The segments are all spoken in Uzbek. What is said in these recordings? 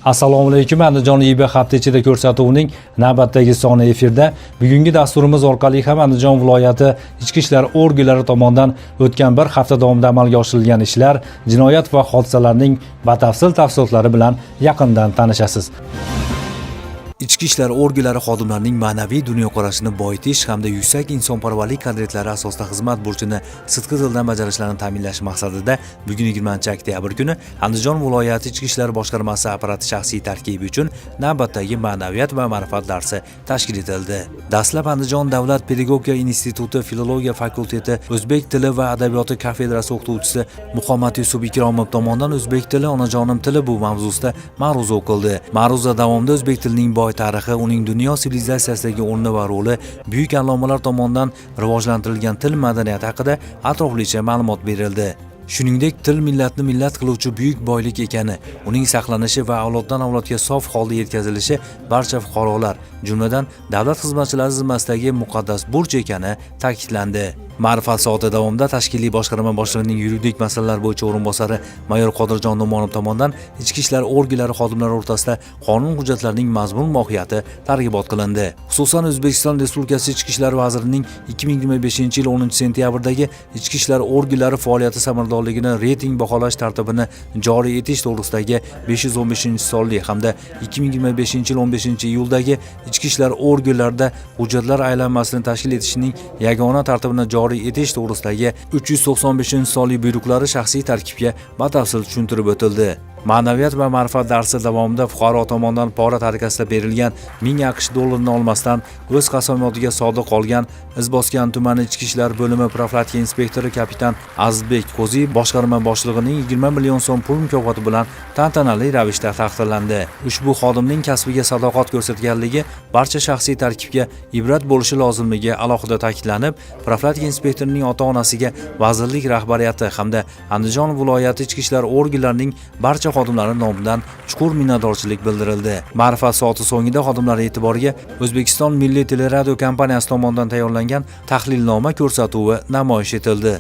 Assalomu alaykum. Andijon IB hafta ichida ko'rsatuvining navbatdagi soni efirda. Bugungi dasturimiz orqali ham Andijon viloyati ichki ishlar organlari tomonidan o'tgan bir hafta davomida amalga oshirilgan ishlar, jinoyat va hodisalarning batafsil tafsilotlari bilan yaqindan tanishasiz. Ichki ishlar organlari xodimlarining ma'naviy dunyoqarashini boyitish hamda yuksak insonparvarlik qadriyatlari asosida xizmat burchini sidqi dildan bajarishlarini ta'minlash maqsadida bugun 20-oktyabr kuni Andijon viloyati ichki ishlar boshqarmasi apparati shaxsiy tarkibi uchun navbatdagi ma'naviyat va ma'rifat darsi tashkil etildi. Dastlab Andijon davlat pedagogika instituti filologiya fakulteti o'zbek tili va adabiyoti kafedrasi o'qituvchisi Muhammad Yusuf Ikromov tomonidan o'zbek tili onajonim tili bu mavzusida ma'ruza o'qildi. Ma'ruza davomida o'zbek tilining boy tarixi, uning dunyo sivilizatsiyasidagi o'rni va roli, buyuk allomalar tomonidan rivojlantirilgan til madaniyati haqida atroflicha ma'lumot berildi. Shuningdek, til millatni millat qiluvchi buyuk boylik ekani, uning saqlanishi va avloddan avlodga sof holda yetkazilishi barcha fuqarolar, jumladan davlat xizmatchilari zimmasidagi muqaddas burch ekani ta'kidlandi. Ma'rifat soati davomida tashkiliy boshqarma boshlig'ining yuridik masalalar bo'yicha o'rinbosari mayor Qodirjon Numonov tomonidan ichki ishlar organlari xodimlari o'rtasida qonun hujjatlarining mazmun mohiyati targ'ibot qilindi. Xususan, O'zbekiston Respublikasi Ichki ishlar vazirining 2025-yil 10-sentyabrdagi ichki ishlar organlari faoliyati samaradorligini reyting baholash tartibini joriy etish to'g'risidagi 515-sonli hamda 2025-yil 15-iyuldagi ichki ishlar organlarida hujjatlar aylanmasini tashkil etishning yagona tartibini joriy etish to'g'risidagi 395-sonli buyruqlari shaxsiy tarkibga batafsil tushuntirib o'tildi. Ma'naviyat va ma'rifat darsi davomida fuqaro tomonidan pora tariqasida berilgan 1000 AQSh dollarini olmasdan o'z qasamyodiga sodiq qolgan Izboskan tumani ichki ishlar bo'limi profilaktika inspektori kapitan Azizbek Qo'ziyev boshqarma boshlig'ining 20 million so'm pul mukofoti bilan tantanali ravishda taqdirlandi. Ushbu xodimning kasbiga sadoqat ko'rsatganligi barcha shaxsiy tarkibga ibrat bo'lishi lozimligi alohida ta'kidlanib, profilaktika inspektorining ota-onasiga, vazirlik rahbariyati hamda Andijon viloyati ichki ishlar organlarining barcha xodimlari nomidan chuqur minnatdorchilik bildirildi. Ma'rifat soati so'ngida xodimlar e'tiboriga O'zbekiston Milliy teleradio kompaniyasi tomonidan tayyorlangan tahlilnoma ko'rsatuvi namoyish etildi.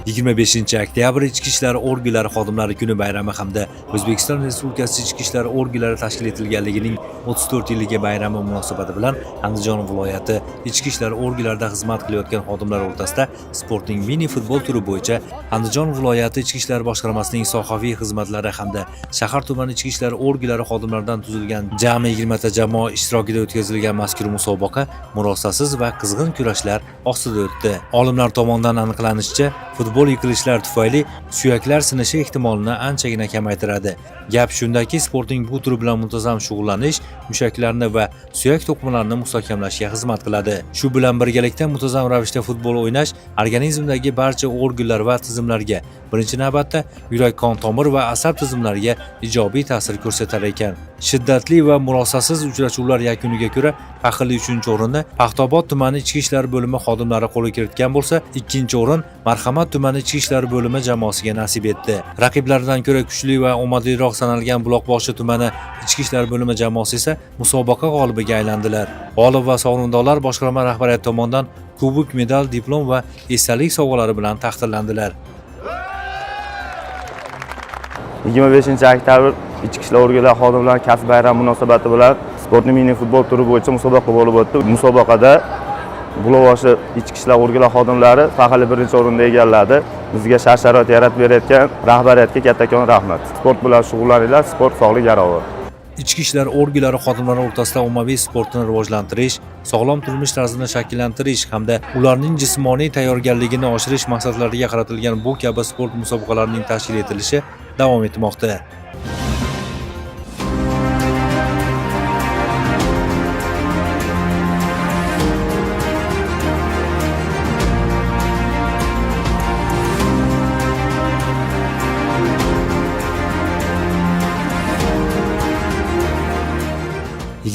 25-oktyabr ichki ishlar organlari xodimlari kuni bayrami hamda O'zbekiston Respublikasi ichki ishlar organlari tashkil etilganligining 34 yilliga bayrami munosabati bilan Andijon viloyati ichki ishlar organlarida xizmat qilayotgan xodimlar o'rtasida sportning mini futbol turi bo'yicha Andijon viloyati ichki ishlar boshqarmasining sohaviy xizmatlari hamda shahar tuman ichki ishlar organlari xodimlaridan tuzilgan jami 20 ta jamoa ishtirokida o'tkazilgan mazkur musobaqa murosasiz va qizg'in kurashlar ostida o'tdi. Olimlar tomonidan aniqlanishicha, futbol yiqilishlar tufayli suyaklar sinishi ehtimolini anchagina kamaytiradi. Gap shundaki, sportning bu turi bilan muntazam shug'ullanish mushaklarni va suyak to'qimalarini mustahkamlashga xizmat qiladi. Shu bilan birgalikda muntazam ravishda futbol o'ynash organizmdagi barcha organlar va tizimlarga, birinchi navbatda yurak-qon tomir va asab tizimlariga ijobiy ta'sir ko'rsatar ekan. Shiddatli va murosasiz uchrashuvlar yakuniga ko'ra faxrli 3-o'rinni Paxtaobod tumani ichki ishlar bo'limi xodimlari qo'lga kiritgan bo'lsa, 2-o'rin Marhamat tumani ichki ishlar bo'limi jamoasiga nasib etdi. Raqiblaridan ko'ra kuchli va omadliroq sanalgan Buloqboshi tumani ichki ishlar bo'limi jamoasi esa musobaqa g'olibiga aylandilar. G'olib va sovrindorlar boshqarma rahbariyati tomonidan kubok, medal, diplom va esdalik sovg'alari bilan taqdirlandilar. 25-oktyabr ichki ishlar organlari xodimlari kasb bayrami munosabati bilan sportning mini futbol turi bo'yicha musobaqa bo'lib o'tdi. Musobaqada Buloqboshi ichki ishlar organlari xodimlari faxrli 1-o'rinni egalladi. Bizga shart-sharoit yaratib berayotgan rahbariyatga kattakon rahmat. Sport bilan shug'ullaninglar, sport sog'lik garovi. Ichki ishlar organlari xodimlari o'rtasida ommaviy sportni rivojlantirish, sog'lom turmush tarzini shakllantirish hamda ularning jismoniy tayyorgarligini oshirish maqsadlariga qaratilgan bu kabi sport musobaqalarining tashkil etilishi davom etmoqda.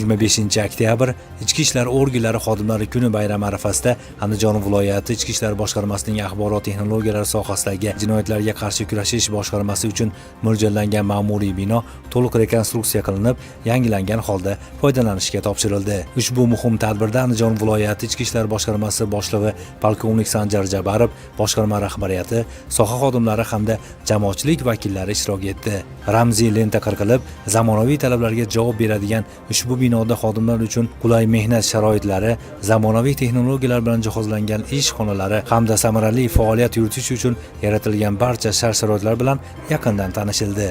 25-oktyabr Ichki ishlar organlari xodimlari kuni bayrami arafasida Andijon viloyati Ichki ishlar boshqarmasining axborot texnologiyalari sohasidagi jinoyatlarga qarshi kurashish boshqarmasi uchun mo'ljallangan ma'muriy bino to'liq rekonstruksiya qilinib, yangilangan holda foydalanishga topshirildi. Ushbu muhim tadbirda Andijon viloyati Ichki ishlar boshqarmasi boshlig'i polkovnik Sanjar Jabarov, boshqarma rahbariyati, soha xodimlari hamda jamoatchilik vakillari ishtirok etdi. Ramziy lenta qirqilib, zamonaviy talablarga javob beradigan ushbu binoda xodimlar uchun qulay mehnat sharoitlari, zamonaviy texnologiyalar bilan jihozlangan ish xonalari hamda samarali faoliyat yuritish uchun yaratilgan barcha shart-sharoitlar bilan yaqindan tanishildi.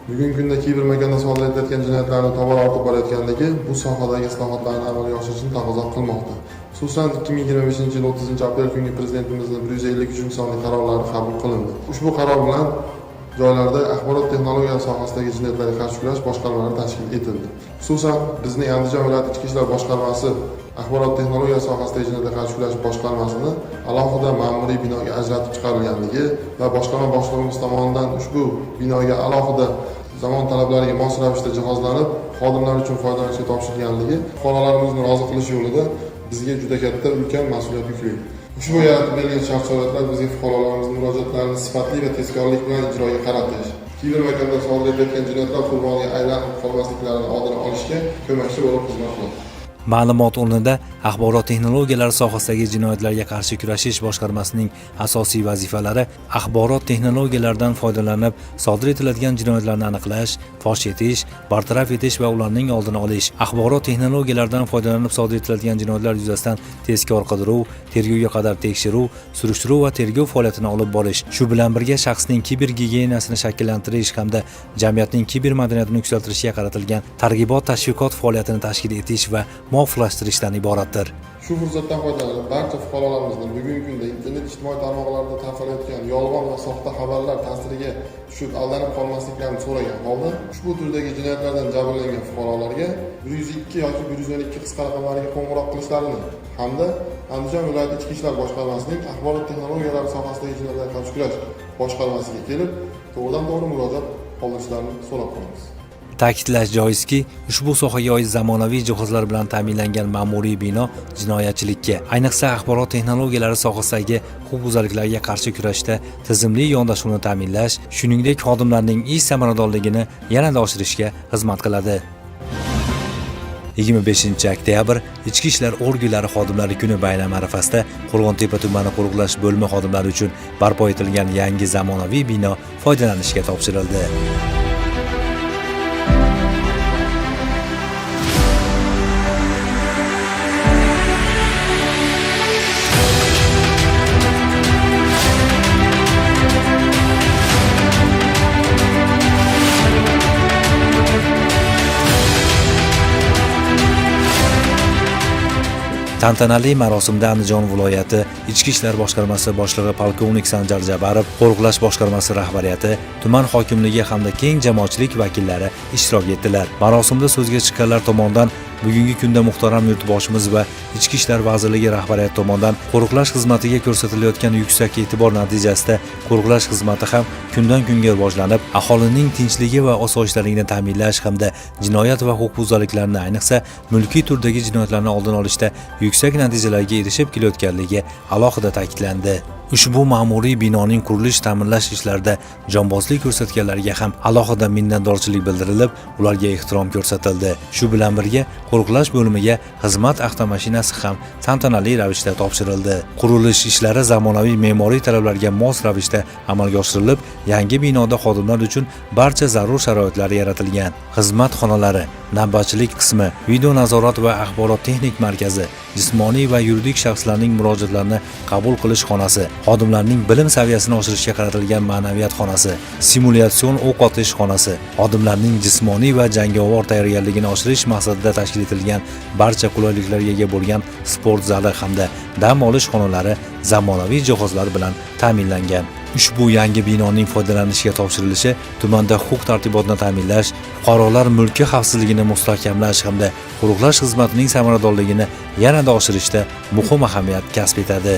Bugungi kunda kibermakonda sodir etilayotgan jinoyatlarning tobora ortib borayotganligi bu sohadagi islohotlarni amalga oshirishni taqozo qilmoqda. Xususan 2025-yil 30-aprel kungi Prezidentimizning 153 sonli qarorlari qabul qilindi. Ushbu qaror bilan joylarda axborot texnologiyalari sohasidagi jinoyatlarga qarshi kurash boshqarmalari tashkil etildi. Xususan bizning Andijon viloyati Ichki ishlar boshqarmasi axborot texnologiya sohasidagi jinoyatlarga qarshi kurash boshqarmasini alohida ma'muriy binoga ajratib chiqarilganligi va boshqarma boshlig'imiz tomonidan ushbu binoga alohida zamon talablariga mos ravishda jihozlanib, xodimlar uchun foydalanishga topshirilganligi fuqarolarimizni rozi qilish yo'lida bizga juda katta ulkan mas'uliyat yuklaydi. Ushbu yaratib berilgan shart-sharoitlar bizga fuqarolarimizning murojaatlarini sifatli va tezkorlik bilan ijroga qaratish, kibermakonda sodir etilayotgan jinoyatlar qurboniga aylanib qolmasliklarini oldini olishga ko'makchi bo'lib xizmat qiladi. Ma'lumot o'rnida axborot texnologiyalari sohasidagi jinoyatlarga qarshi kurashish boshqarmasining asosiy vazifalari axborot texnologiyalaridan foydalanib sodir etiladigan jinoyatlarni aniqlash, fosh etish, bartaraf etish va ularning oldini olish, axborot texnologiyalaridan foydalanib sodir etiladigan jinoyatlar yuzasidan tezkor qidiruv, tergovga qadar tekshiruv, surishtiruv va tergov faoliyatini olib borish, shu bilan birga shaxsning kiber gigiyenasini shakllantirish hamda jamiyatning kiber madaniyatini yuksaltirishga qaratilgan targ'ibot tashviqot faoliyatini tashkil etish va muvofiqlashtirishdan iboratdir. Shu fursatdan foydalanib barcha fuqarolarimizni bugungi kunda internet ijtimoiy tarmoqlarida tarqalayotgan yolg'on va soxta xabarlar ta'siriga tushib aldanib qolmasliklarini so'ragan holda ushbu turdagi jinoyatlardan jabrlangan fuqarolarga 102 yoki 112 qisqa raqamlariga qo'ng'iroq qilishlarini hamda Andijon viloyati Ichki ishlar boshqarmasining axborot texnologiyalari sohasidagi jinoyatlarga qarshi kurash boshqarmasiga kelib, to'g'ridan-to'g'ri murojaat qoldirishlarini so'rab qolamiz. Ta'kidlash joizki, ushbu sohaga oid zamonaviy jihozlar bilan ta'minlangan ma'muriy bino jinoyatchilikka, ayniqsa axborot texnologiyalari sohasidagi huquqbuzarliklarga qarshi kurashda tizimli yondashuvni ta'minlash, shuningdek xodimlarning ish samaradorligini yanada oshirishga xizmat qiladi. 25-oktyabr Ichki ishlar organlari xodimlari kuni bayrami arafasida Qo'rg'ontepa tumani qo'riqlash bo'limi xodimlari uchun barpo etilgan yangi zamonaviy bino foydalanishga topshirildi. Tantanali marosimda Andijon viloyati Ichki ishlar boshqarmasi boshlig'i polkovnik Sanjar Jabarov, qo'riqlash boshqarmasi rahbariyati, tuman hokimligi hamda keng jamoatchilik vakillari ishtirok etdilar. Marosimda so'zga chiqqanlar tomonidan bugungi kunda muhtaram yurtboshimiz va Ichki ishlar vazirligi rahbariyati tomonidan qo'riqlash xizmatiga ko'rsatilayotgan yuksak e'tibor natijasida qo'riqlash xizmati ham kundan kunga rivojlanib, aholining tinchligi va osoyishtaligini ta'minlash hamda jinoyat va huquqbuzarliklarni, ayniqsa mulkiy turdagi jinoyatlarni oldini olishda yuksak natijalarga erishib kelayotganligi alohida ta'kidlandi. Ushbu ma'muriy binoning qurilish ta'minlash ishlarida jonbozlik ko'rsatganlarga ham alohida minnatdorchilik bildirilib, ularga ehtirom ko'rsatildi. Shu bilan birga qo'riqlash bo'limiga xizmat avtomashinasi ham tantanali ravishda topshirildi. Qurilish ishlari zamonaviy me'moriy talablarga mos ravishda amalga oshirilib, yangi binoda xodimlar uchun barcha zarur sharoitlar yaratilgan. Xizmat xonalari, navbatchilik qismi, video nazorat va axborot texnik markazi, jismoniy va yuridik shaxslarning murojaatlarini qabul qilish xonasi, xodimlarning bilim saviyasini oshirishga qaratilgan ma'naviyat xonasi, simulятsion o'q otish xonasi, xodimlarning jismoniy va jangovar tayyorgarligini oshirish maqsadida tashkil etilgan barcha qulayliklarga ega bo'lgan sport zali hamda dam olish xonalari zamonaviy jihozlar bilan ta'minlangan. Ushbu yangi binoning foydalanishga topshirilishi tumanda huquq-tartibotni ta'minlash, fuqarolar mulki xavfsizligini mustahkamlash hamda qo'riqlash xizmatining samaradorligini yanada oshirishda muhim ahamiyat kasb etadi.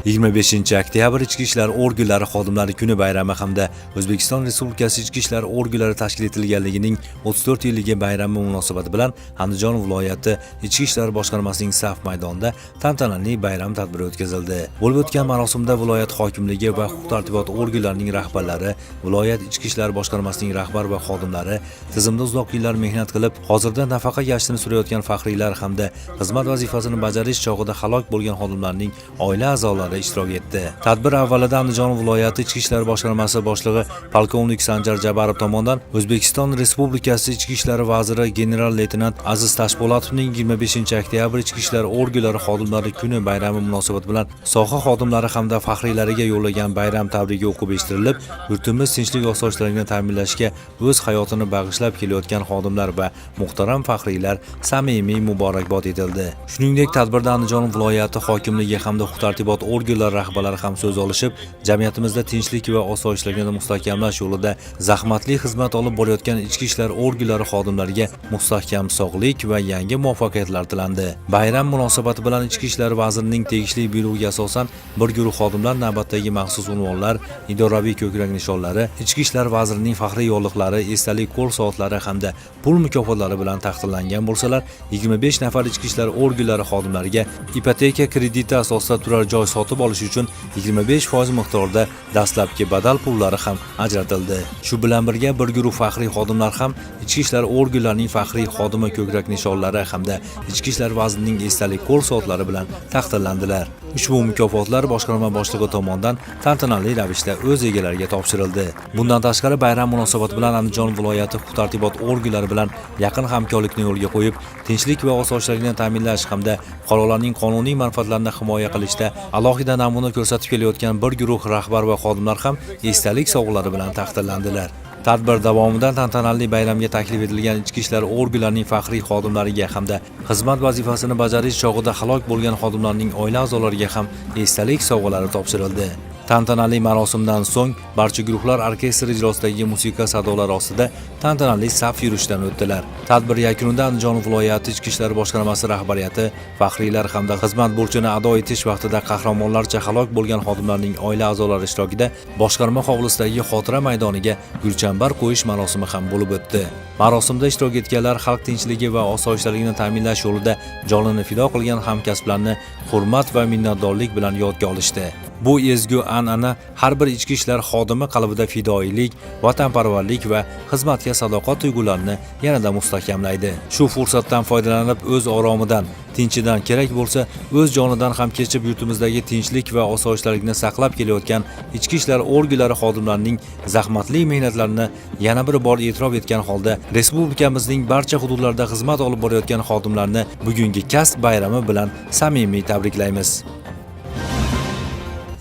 25-oktyabr Ichki ishlar organlari xodimlari kuni bayrami hamda O'zbekiston Respublikasi Ichki ishlar organlari tashkil etilganligining 34 yilligi bayrami munosabati bilan Andijon viloyati Ichki ishlar boshqarmasining saf maydonida tantanali bayram tadbiri o'tkazildi. Bo'lib o'tgan marosimda viloyat hokimligi va huquq-tartibot organlarining rahbarlari, viloyat Ichki ishlar boshqarmasining rahbar va xodimlari, tizimda uzoq yillar mehnat qilib, hozirda nafaqa yashini surayotgan faxriylar hamda xizmat vazifasini bajarish chog'ida halok bo'lgan xodimlarning oila a'zolari ishtirok etdi. Tadbir avvalida Andijon viloyati Ichki ishlar boshqarmasi boshlig'i polkovnik Sanjar Jabarov tomonidan O'zbekiston Respublikasi Ichki ishlar vaziri general-leytenant Aziz Tashpo'latovning 25-oktyabr Ichki ishlar organlari xodimlari kuni bayrami munosabati bilan soha xodimlari hamda faxriylariga yo'llagan bayram tabrigi o'qib eshittirilib, yurtimiz tinchlik osoyishtaligini ta'minlashga o'z hayotini bag'ishlab kelayotgan xodimlar va muhtaram faxriylar samimiy muborakbod etildi. Shuningdek, tadbirda Andijon viloyati hokimligi hamda huquq-tartibot organlari rahbarlari ham so'z olishib, jamiyatimizda tinchlik va osoyishtalikni mustahkamlash yo'lida zahmatli xizmat olib borayotgan ichki ishlar organlari xodimlariga mustahkam sog'lik va yangi muvaffaqiyatlar tilandi. Bayram munosabati bilan Ichki ishlar vazirining tegishli buyrug'iga asosan bir guruh xodimlar navbatdagi maxsus unvonlar, idoraviy ko'krak nishonlari, Ichki ishlar vazirining faxriy yorliqlari, esdalik qo'l soatlari hamda pul mukofotlari bilan taqdirlangan bo'lsalar, 25 nafar ichki ishlar organlari xodimlariga ipoteka krediti asosida turar joy sotib olish uchun 25% miqdorda dastlabki badal pullari ham ajratildi. Shu bilan birga bir guruh faxriy xodimlar ham ichki ishlar organlarining faxriy xodimi ko'krak nishonlari hamda ichki ishlar vazirining esdalik qo'l soatlari bilan taqdirlandilar. Ushbu mukofotlar boshqarma boshlig'i tomonidan tantanali ravishda o'z egalariga topshirildi. Bundan tashqari bayram munosabati bilan Andijon viloyati huquq-tartibot organlari bilan yaqin hamkorlikni yo'lga qo'yib, tinchlik va osoyishtalikni ta'minlash hamda fuqarolarning qonuniy manfaatlarini himoya qilishda alohida namuna ko'rsatib kelayotgan bir guruh rahbar va xodimlar ham esdalik sovg'alari bilan taqdirlandilar. Tadbir davomida tantanali bayramga taklif etilgan ichki ishlar organlarining faxriy xodimlariga hamda xizmat vazifasini bajarish chog'ida halok bo'lgan xodimlarning oila a'zolariga ham esdalik sovg'alari topshirildi. Tantanali marosimdan so'ng barcha guruhlar orkestr ijrosidagi musiqa sadolari ostida tantanali saf yurishdan o'tdilar. Tadbir yakunida Andijon viloyati Ichki ishlar boshqarmasi rahbariyati faxriylar hamda xizmat burchini ado etish vaqtida qahramonlarcha halok bo'lgan xodimlarning oila a'zolari ishtirokida boshqarma hovlisidagi xotira maydoniga gulchambar qo'yish marosimi ham bo'lib o'tdi. Marosimda ishtirok etganlar xalq tinchligi va osoyishtaligini ta'minlash yo'lida jonini fido qilgan hamkasblarni hurmat va minnatdorlik bilan yodga olishdi. Bu ezgu an'ana har bir ichki ishlar xodimi qalbida fidoilik, vatanparvarlik va xizmatga sadoqat tuyg'ularini yanada mustahkamlaydi. Shu fursatdan foydalanib o'z oromidan, tinchidan, kerak bo'lsa o'z jonidan ham kechib yurtimizdagi tinchlik va osoyishtalikni saqlab kelayotgan ichki ishlar organlari xodimlarining zahmatli mehnatlarini yana bir bor e'tirof etgan holda respublikamizning barcha hududlarida xizmat olib borayotgan xodimlarni bugungi kasb bayrami bilan samimiy tabriklaymiz.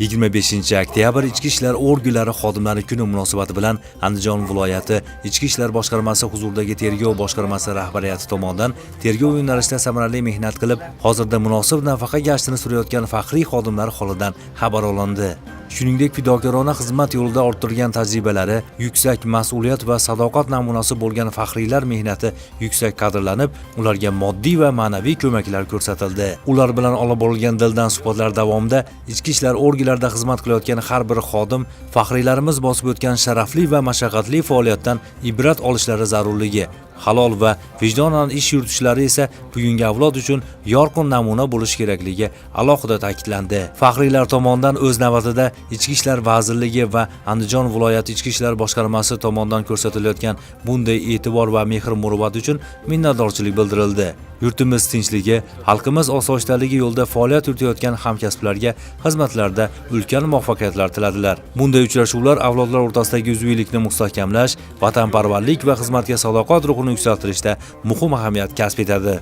25-oktyabr Ichki ishlar organlari xodimlari kuni munosabati bilan Andijon viloyati Ichki ishlar boshqarmasi huzuridagi tergov boshqarmasi rahbariyati tomonidan tergov yo'nalishida samarali mehnat qilib, hozirda munosib nafaqa gashtini surayotgan faxriy xodimlar holidan xabar olindi. Shuningdek, fidokorona xizmat yo'lida orttirgan tajribalari, yuksak mas'uliyat va sadoqat namunasi bo'lgan faxriylar mehnati yuksak qadrlanib, ularga moddiy va ma'naviy ko'maklar ko'rsatildi. Ular bilan olib borilgan dildan suhbatlar davomida ichki ishlar organlarida xizmat qilayotgan har bir xodim faxriylarimiz bosib o'tgan sharafli va mashaqqatli faoliyatdan ibrat olishlari zarurligi, halol va vijdonan ish yuritishlari esa bugungi avlod uchun yorqin namuna bo'lishi kerakligi alohida ta'kidlandi. Faxriylar tomonidan o'z navbatida Ichki ishlar vazirligi va Andijon viloyati Ichki ishlar boshqarmasi tomonidan ko'rsatilayotgan bunday e'tibor va mehr-muruvvat uchun minnatdorchilik bildirildi. Yurtimiz tinchligi, xalqimiz osoyishtaligi yo'lida faoliyat yuritayotgan hamkasblarga xizmatlarda ulkan muvaffaqiyatlar tiladilar. Bunday uchrashuvlar avlodlar o'rtasidagi uzviylikni mustahkamlash, vatanparvarlik va xizmatga sadoqat ruhini yuksaltirishda muhim ahamiyat kasb etadi.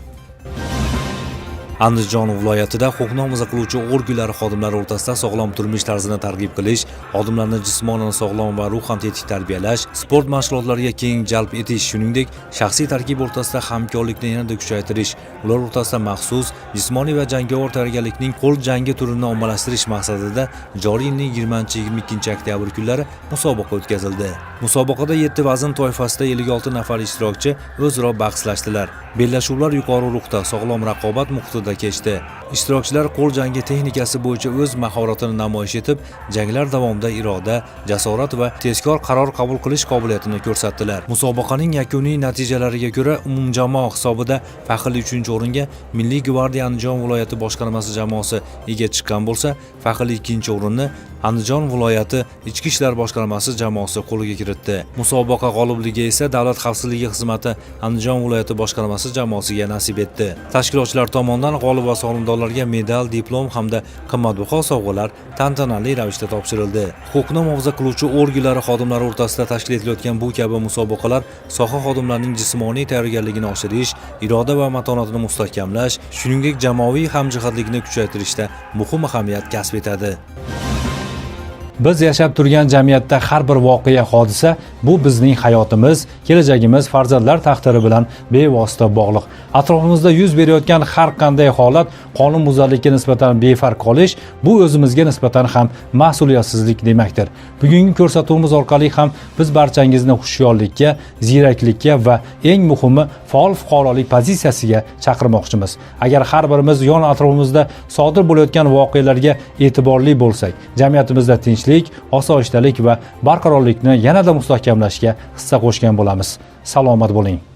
Andijon viloyatida huquqni himoya qiluvchi organlar xodimlari o'rtasida sog'lom turmush tarzini targ'ib qilish, xodimlarni jismonan sog'lom va ruhan tetik tarbiyalash, sport mashg'ulotlariga keng jalb etish, shuningdek, shaxsiy tarkib o'rtasida hamkorlikni yanada kuchaytirish, ular o'rtasida maxsus jismoniy va jangovar tayyorgarlikning qo'l jangi turini ommalashtirish maqsadida joriy yilning 20-22 oktyabr kunlari musobaqa o'tkazildi. Musobaqada 7 vazn toifasida 56 nafar ishtirokchi o'zaro bahslashdilar. Bellashuvlar yuqori ruhda, sog'lom raqobat muhitida kechdi. Ishtirokchilar qo'l jangi texnikasi bo'yicha o'z mahoratini namoyish etib, janglar davomida iroda, jasorat va tezkor qaror qabul qilish qobiliyatini ko'rsatdilar. Musobaqaning yakuniy natijalariga ko'ra umumjamoa hisobida faxrli 3-o'ringa Milliy gvardiya Andijon viloyati boshqarmasi jamoasi ega chiqqan bo'lsa, faxrli 2-o'rinni Andijon viloyati Ichki ishlar boshqarmasi jamoasi qo'lga kiritdi. Musobaqa g'olibligi esa Davlat xavfsizligi xizmati Andijon viloyati boshqarmasi jamoasiga nasib etdi. Tashkilotchilar tomonidan g'olib va sovrindorlarga medal, diplom hamda qimmatbaho sovg'alar tantanali ravishda topshirildi. Huquqni muhofaza qiluvchi organlar xodimlari o'rtasida tashkil etilayotgan bu kabi musobaqalar soha xodimlarining jismoniy tayyorgarligini oshirish, iroda va matonatini mustahkamlash, shuningdek jamoaviy hamjihatlikni kuchaytirishda muhim ahamiyat kasb etadi. Biz yashab turgan jamiyatda har bir voqea, hodisa bu bizning hayotimiz, kelajagimiz, farzandlar taqdiri bilan bevosita bog'liq. Atrofimizda yuz berayotgan har qanday holat qonunbuzarlikka nisbatan befarq qolish bu o'zimizga nisbatan ham mas'uliyatsizlik demakdir. Bugungi ko'rsatuvimiz orqali ham biz barchangizni hushyorlikka, ziyraklikka va eng muhimi faol fuqarolik pozitsiyasiga chaqirmoqchimiz. Agar har birimiz yon atrofimizda sodir bo'layotgan voqealarga e'tiborli bo'lsak, jamiyatimizda tinchlik, osoyishtalik va barqarorlikni yanada mustahkamlashga hissa qo'shgan bo'lamiz. Salomat bo'ling.